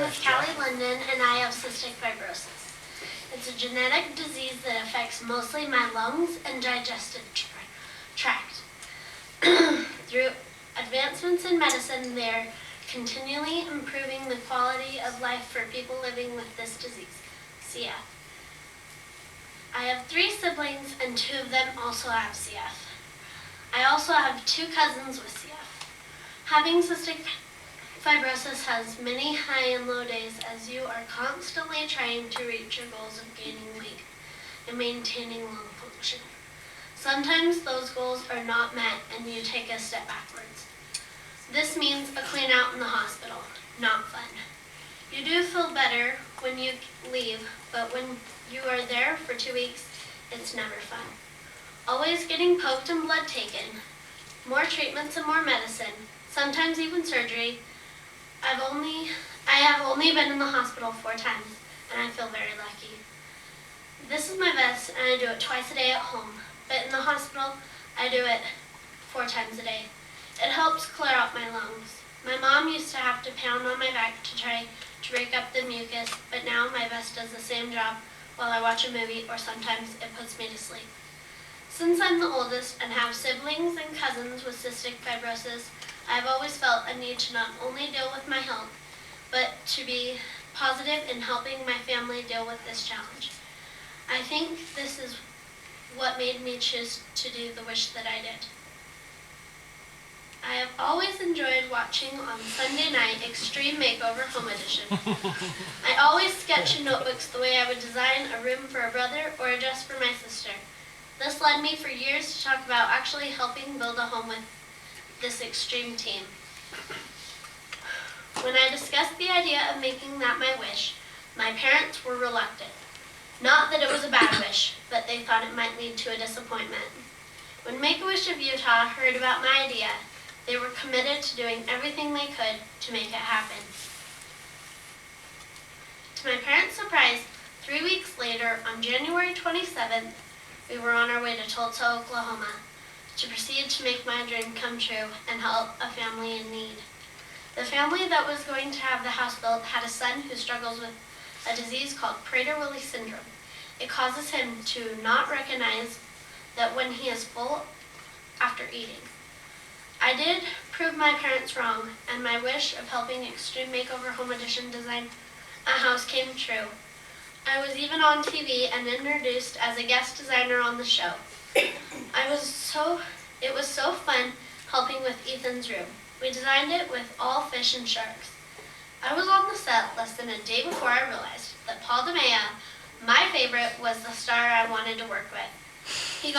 is Callie London, and I have cystic fibrosis. It's a genetic disease that affects mostly my lungs and digestive tract. Through advancements in medicine, they're continually improving the quality of life for people living with this disease, CF. I have 3 siblings, and 2 of them also have CF. I also have 2 cousins with CF. Having cystic fibrosis has many high and low days as you are constantly trying to reach your goals of gaining weight and maintaining lung function. Sometimes those goals are not met and you take a step backwards. This means a clean out in the hospital. Not fun. You do feel better when you leave, but when you are there for 2 weeks, it's never fun. Always getting poked and blood taken, more treatments and more medicine, sometimes even surgery. I have only been in the hospital 4 times, and I feel very lucky. This is my best, and I do it twice a day at home, but in the hospital, I do it 4 times a day. It helps clear out my lungs. My mom used to have to pound on my back to try to break up the mucus, but now my vest does the same job while I watch a movie, or sometimes it puts me to sleep. Since I'm the oldest and have siblings and cousins with cystic fibrosis, I've always felt a need to not only deal with my health, but to be positive in helping my family deal with this challenge. I think this is what made me choose to do the wish that I did. I have always enjoyed watching on Sunday night Extreme Makeover Home Edition. I always sketch in notebooks the way I would design a room for a brother or a dress for my sister. This led me for years to talk about actually helping build a home with this extreme team. When I discussed the idea of making that my wish, my parents were reluctant. Not that it was a bad wish, but they thought it might lead to a disappointment. When Make-A-Wish of Utah heard about my idea, they were committed to doing everything they could to make it happen. To my parents' surprise, 3 weeks later, on January 27th, we were on our way to Tulsa, Oklahoma, to proceed to make my dream come true and help a family in need. The family that was going to have the house built had a son who struggles with a disease called Prader-Willi syndrome. It causes him to not recognize that when he is full after eating. I did prove my parents wrong, and my wish of helping Extreme Makeover Home Edition design a house came true. I was even on TV and introduced as a guest designer on the show. It was so fun helping with Ethan's room. We designed it with all fish and sharks. I was on the set less than a day before I realized that Paul DeMea, my favorite, was the star I wanted to work with. We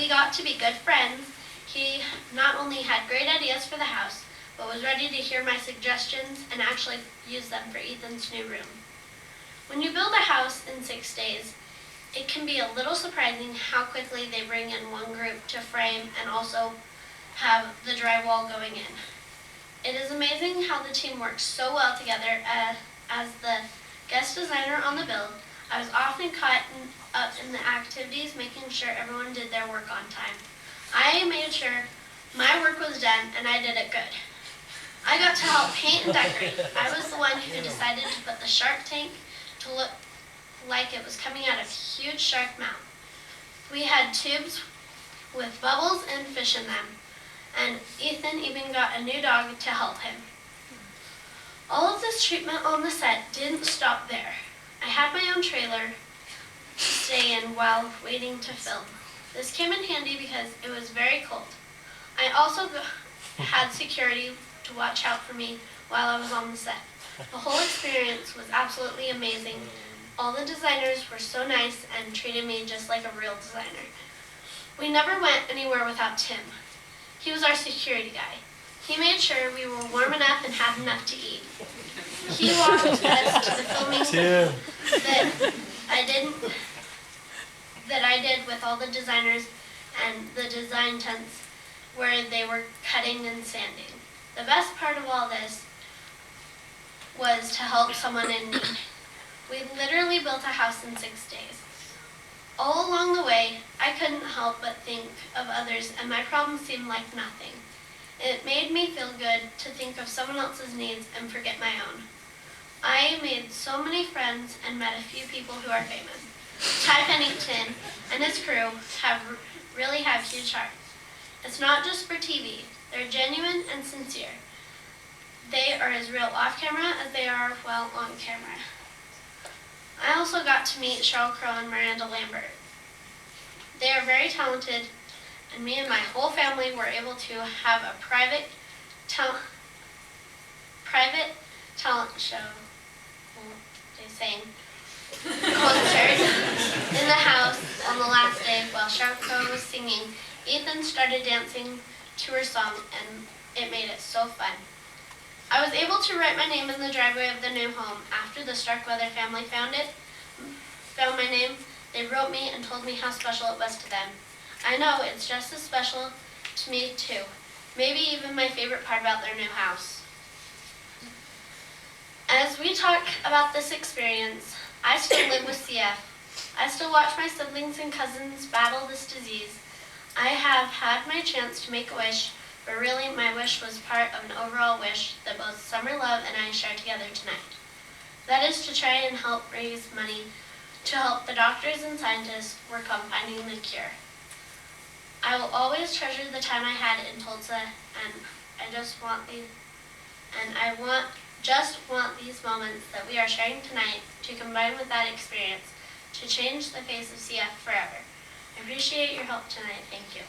got to be good friends. He not only had great ideas for the house, but was ready to hear my suggestions and actually use them for Ethan's new room. When you build a house in 6 days, it can be a little surprising how quickly they bring in one group to frame and also have the drywall going in. It is amazing how the team works so well together. As the guest designer on the build, I was often caught up in the activities, making sure everyone did their work on time. I made sure my work was done, and I did it good. I got to help paint and decorate. I was the one who decided to put the shark tank to look like it was coming out of a huge shark mouth. We had tubes with bubbles and fish in them, and Ethan even got a new dog to help him. All of this treatment on the set didn't stop there. I had my own trailer to stay in while waiting to film. This came in handy because it was very cold. I also had security to watch out for me while I was on the set. The whole experience was absolutely amazing. All the designers were so nice and treated me just like a real designer. We never went anywhere without Tim. He was our security guy. He made sure we were warm enough and had enough to eat. He walked us to the filming that I did with all the designers and the design tents where they were cutting and sanding. The best part of all this was to help someone in need. We literally built a house in 6 days. All along the way, I couldn't help but think of others, and my problems seemed like nothing. It made me feel good to think of someone else's needs and forget my own. I made so many friends and met a few people who are famous. Ty Pennington and his crew really have huge hearts. It's not just for TV. They're genuine and sincere. They are as real off camera as they are well on camera. I also got to meet Sheryl Crow and Miranda Lambert. They are very talented, and me and my whole family were able to have a private talent show, they sang, concert in the house on the last day while Sheryl Crow was singing. Ethan started dancing to her song, and it made it so fun. I was able to write my name in the driveway of the new home. After the Starkweather family found my name, they wrote me and told me how special it was to them. I know it's just as special to me too. Maybe even my favorite part about their new house. As we talk about this experience, I still live with CF. I still watch my siblings and cousins battle this disease. I have had my chance to make a wish, but really my wish was part of an overall wish that both Summer Love and I share together tonight. That is to try and help raise money to help the doctors and scientists work on finding the cure. I will always treasure the time I had in Tulsa, and I just want these moments that we are sharing tonight to combine with that experience to change the face of CF forever. I appreciate your help tonight. Thank you.